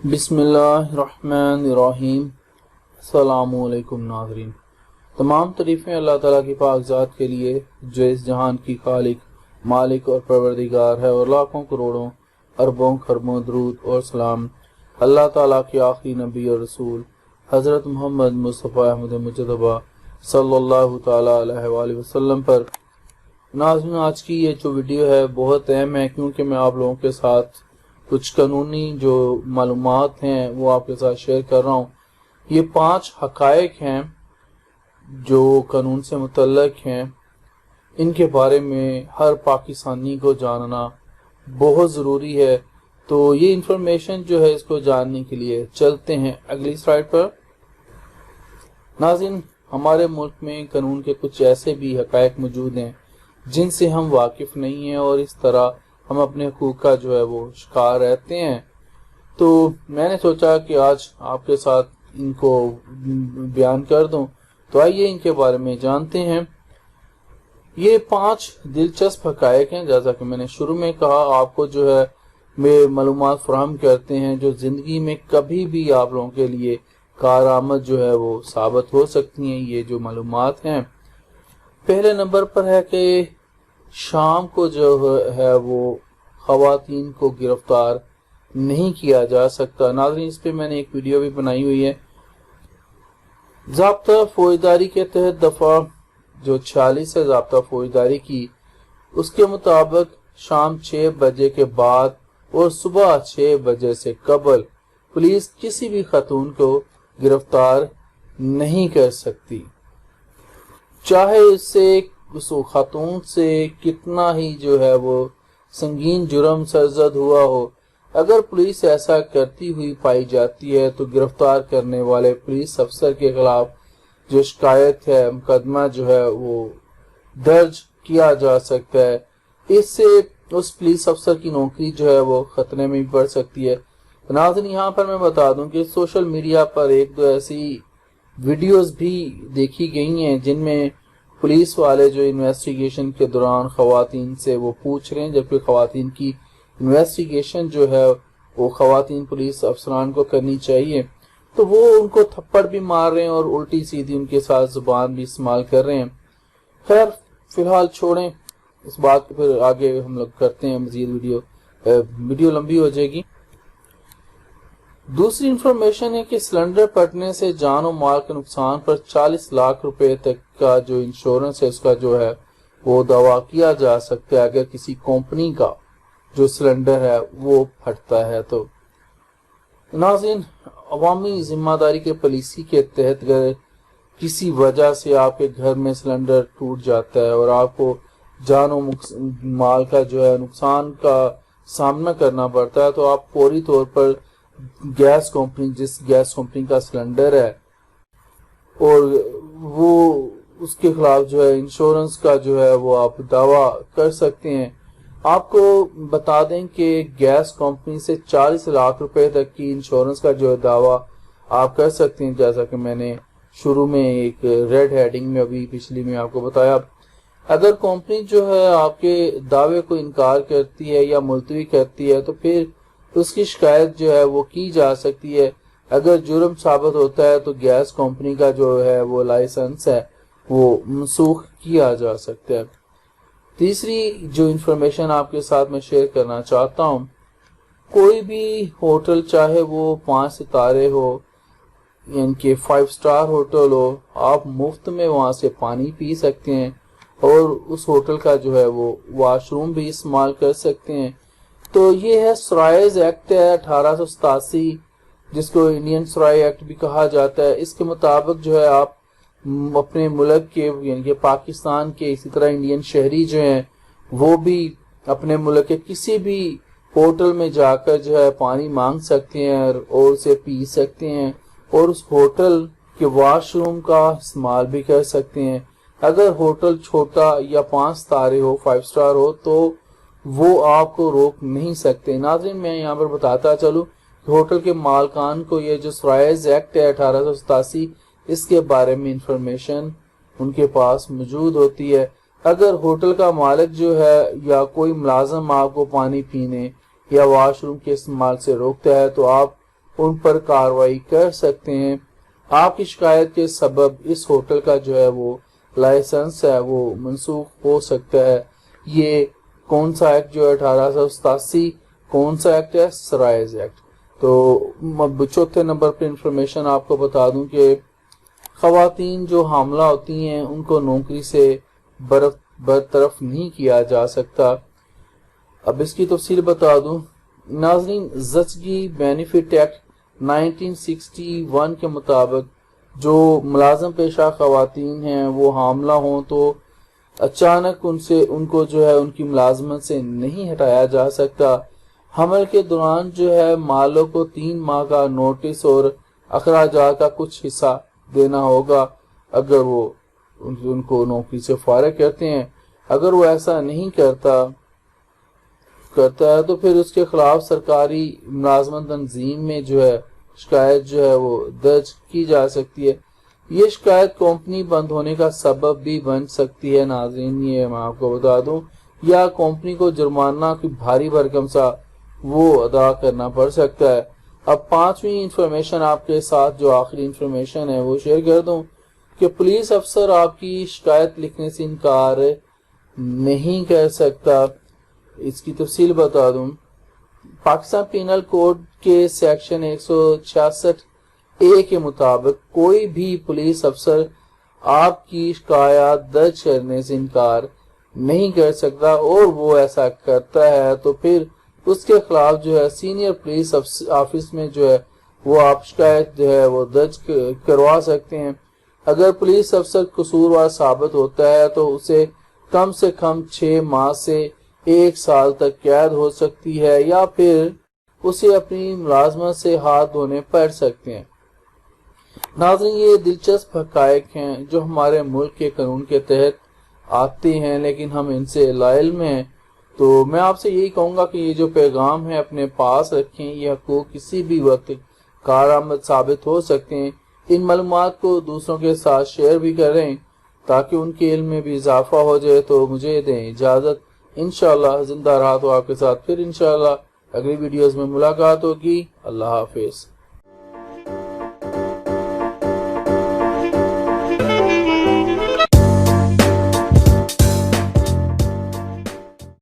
बिस्मिल्लाहिर्रहमानिर्रहीम। अस्सलाम वालेकुम नाज़रीन। तमाम तारीफ़ें अल्लाह ताला की पाक ज़ात के लिए जो इस जहान की खालिक, मालिक और परवरदिगार है, और लाखों करोड़ों अरबों खरबों दरूद और सलाम अल्लाह ताला के आखिरी नबी और रसूल हज़रत मोहम्मद मुस्तफ़ा अहमद मुजतबा सल्लल्लाहु ताला अलैहि वसल्लम पर। नाज़रीन, आज की ये जो वीडियो है बहुत अहम है, क्योंकि मैं आप लोगों के साथ कुछ कानूनी जो मालूमात हैं वो आपके साथ शेयर कर रहा हूँ। ये 5 हकायक हैं जो कानून से मुतल्लक हैं। इनके बारे में हर पाकिस्तानी को जानना बहुत ज़रूरी है। तो ये इंफॉर्मेशन जो है, इसको जानने के लिए चलते हैं अगली स्लाइड पर। नाज़रीन, हमारे मुल्क में कानून के कुछ ऐसे भी हकायक मौजूद हैं जिनसे हम वाकिफ़ नहीं हैं, और इस तरह हम अपने हकूक़ का जो है वो शिकार रहते हैं। तो मैंने सोचा कि आज आपके साथ इनको बयान कर दूं। तो आइए इनके बारे में जानते हैं। ये 5 दिलचस्प हकायक हैं, जैसा कि मैंने शुरू में कहा, आपको जो है वे मालूमात फराहम करते हैं जो ज़िंदगी में कभी भी आप लोगों के लिए कारआमद जो है वो साबित हो सकती हैं। ये जो मालूमात हैं, पहले नंबर पर है कि शाम को जो है वो ख़वातीन को गिरफ्तार नहीं किया जा सकता। नाज़रीन, इस पे मैंने एक वीडियो भी बनाई हुई है। ज़ाब्ता फौजदारी के तहत दफ़ा जो 46 है ज़ाब्ता फौजदारी की, उसके मुताबिक शाम 6 बजे के बाद और सुबह 6 बजे से कबल पुलिस किसी भी खातून को गिरफ्तार नहीं कर सकती, चाहे उससे उस खातून से कितना ही जो है वो संगीन जुर्म सरजद हुआ हो। अगर पुलिस ऐसा करती हुई पाई जाती है तो गिरफ्तार करने वाले पुलिस अफसर के खिलाफ जो शिकायत है, मुकदमा जो है वो दर्ज किया जा सकता है। इससे उस पुलिस अफसर की नौकरी जो है वो खतरे में भी पड़ सकती है। नाज़रीन, यहाँ पर मैं बता दूं कि सोशल मीडिया पर एक दो ऐसी वीडियोस भी देखी गई हैं जिनमें पुलिस वाले जो इन्वेस्टिगेशन के दौरान ख़वातीन से वो पूछ रहे हैं, जबकि ख़वातीन की इन्वेस्टिगेशन जो है वो ख़वातीन पुलिस अफसरान को करनी चाहिए, तो वो उनको थप्पड़ भी मार रहे हैं और उल्टी सीधी उनके साथ ज़ुबान भी इस्तेमाल कर रहे हैं। खैर, फिलहाल छोड़ें इस बात को, फिर आगे हम लोग करते हैं मज़ीद। वीडियो लंबी हो जाएगी। दूसरी इंफॉर्मेशन है कि सिलेंडर फटने से जान और माल के नुकसान पर 40 लाख रुपए तक का जो इंश्योरेंस है उसका जो है वो दावा किया जा सकता है अगर किसी कंपनी का जो सिलेंडर है वो फटता है। तो नाज़रीन, अवामी जिम्मेदारी के पॉलिसी के तहत अगर किसी वजह से आपके घर में सिलेंडर टूट जाता है और आपको जान और माल का जो है नुकसान का सामना करना पड़ता है, तो आप फौरी तौर पर गैस कंपनी, जिस गैस कंपनी का सिलेंडर है और वो उसके खिलाफ जो है इंश्योरेंस का जो है वो आप दावा कर सकते हैं। आपको बता दें कि गैस कंपनी से 40 लाख रुपए तक की इंश्योरेंस का जो है दावा आप कर सकते हैं, जैसा कि मैंने शुरू में एक रेड हेडिंग में अभी पिछली में आपको बताया। अगर कंपनी जो है आपके दावे को इनकार करती है या मुलतवी करती है तो फिर उसकी शिकायत जो है वो की जा सकती है। अगर जुर्म साबित होता है तो गैस कंपनी का जो है वो लाइसेंस है वो मनसूख किया जा सकता है। तीसरी जो इंफॉर्मेशन आपके साथ मैं शेयर करना चाहता हूँ, कोई भी होटल, चाहे वो 5 सितारे हो यानी कि 5 स्टार होटल हो, आप मुफ्त में वहाँ से पानी पी सकते हैं और उस होटल का जो है वो वॉशरूम भी इस्तेमाल कर सकते हैं। तो ये है सराइज एक्ट है 1887, जिसको इंडियन सराय एक्ट भी कहा जाता है। इसके मुताबिक जो है आप अपने मुल्क के यानी कि पाकिस्तान के, इसी तरह इंडियन शहरी जो हैं वो भी अपने मुल्क के किसी भी होटल में जाकर जो है पानी मांग सकते हैं और उसे पी सकते हैं और उस होटल के वॉशरूम का इस्तेमाल भी कर सकते हैं। अगर होटल छोटा या 5 सितारे हो, 5 स्टार हो, तो वो आपको रोक नहीं सकते। नाज़रीन, मैं यहाँ पर बताता चलूँ कि होटल के मालकान को ये जो सराइज एक्ट है 1887, इसके बारे में इंफॉर्मेशन उनके पास मौजूद होती है। अगर होटल का मालिक जो है या कोई मुलाजिम आपको पानी पीने या वॉशरूम के इस्तेमाल से रोकता है तो आप ان پر کارروائی کر سکتے ہیں۔ آپ کی شکایت کے سبب اس ہوٹل کا جو ہے وہ لائسنس ہے وہ منسوخ ہو سکتا ہے۔ یہ کون سا ایکٹ جو ہے 1887 کون سا ایکٹ ہے؟ سرائز ایکٹ۔ تو چوتھے نمبر پہ انفارمیشن آپ کو بتا دوں کہ خواتین جو حاملہ ہوتی ہیں ان کو نوکری سے برطرف نہیں کیا جا سکتا۔ اب اس کی تفصیل بتا دوں ناظرین، زچگی بینیفٹ ایکٹ 1961 کے مطابق جو ملازم پیشہ خواتین ہیں وہ حاملہ ہوں تو اچانک ان کو جو ہے ان کی ملازمت سے نہیں ہٹایا جا سکتا۔ حمل کے دوران جو ہے مالک کو 3 ماہ کا نوٹس اور اخراجات کا کچھ حصہ دینا ہوگا اگر وہ ان کو نوکری سے فارغ کرتے ہیں۔ اگر وہ ایسا نہیں کرتا ہے تو پھر اس کے خلاف سرکاری ملازمت تنظیم میں جو ہے شکایت جو ہے وہ درج کی جا سکتی ہے۔ یہ شکایت کمپنی بند ہونے کا سبب بھی بن سکتی ہے ناظرین، یہ میں آپ کو بتا دوں، یا کمپنی کو جرمانہ کی بھاری بھرکم سا وہ ادا کرنا پڑ سکتا ہے۔ اب 5ویں انفارمیشن آپ کے ساتھ جو آخری انفارمیشن ہے وہ شیئر کر دوں کہ پولیس افسر آپ کی شکایت لکھنے سے انکار نہیں کر سکتا۔ اس کی تفصیل بتا دوں، پاکستان پینل کوڈ کے سیکشن 166A کے مطابق کوئی بھی پولیس افسر آپ کی شکایات درج کرنے سے انکار نہیں کر سکتا، اور وہ ایسا کرتا ہے تو پھر اس کے خلاف جو ہے سینئر پولیس آفس میں جو ہے وہ آپ شکایت جو ہے وہ درج کروا سکتے ہیں۔ اگر پولیس افسر قصوروار ثابت ہوتا ہے تو اسے کم سے کم 6 ماہ سے 1 سال تک قید ہو سکتی ہے، یا پھر اسے اپنی ملازمت سے ہاتھ دھونے پڑ سکتے ہیں۔ ناظرین، یہ دلچسپ حقائق ہیں جو ہمارے ملک کے قانون کے تحت آتے ہیں لیکن ہم ان سے لاعلم ہیں۔ تو میں آپ سے یہی کہوں گا کہ یہ جو پیغام ہے اپنے پاس رکھیں، یہ حقوق کسی بھی وقت کارآمد ثابت ہو سکتے ہیں۔ ان معلومات کو دوسروں کے ساتھ شیئر بھی کریں تاکہ ان کے علم میں بھی اضافہ ہو جائے۔ تو مجھے دیں اجازت، انشاءاللہ زندہ رہا تو آپ کے ساتھ پھر انشاءاللہ اگلی ویڈیوز میں ملاقات ہوگی۔ اللہ حافظ۔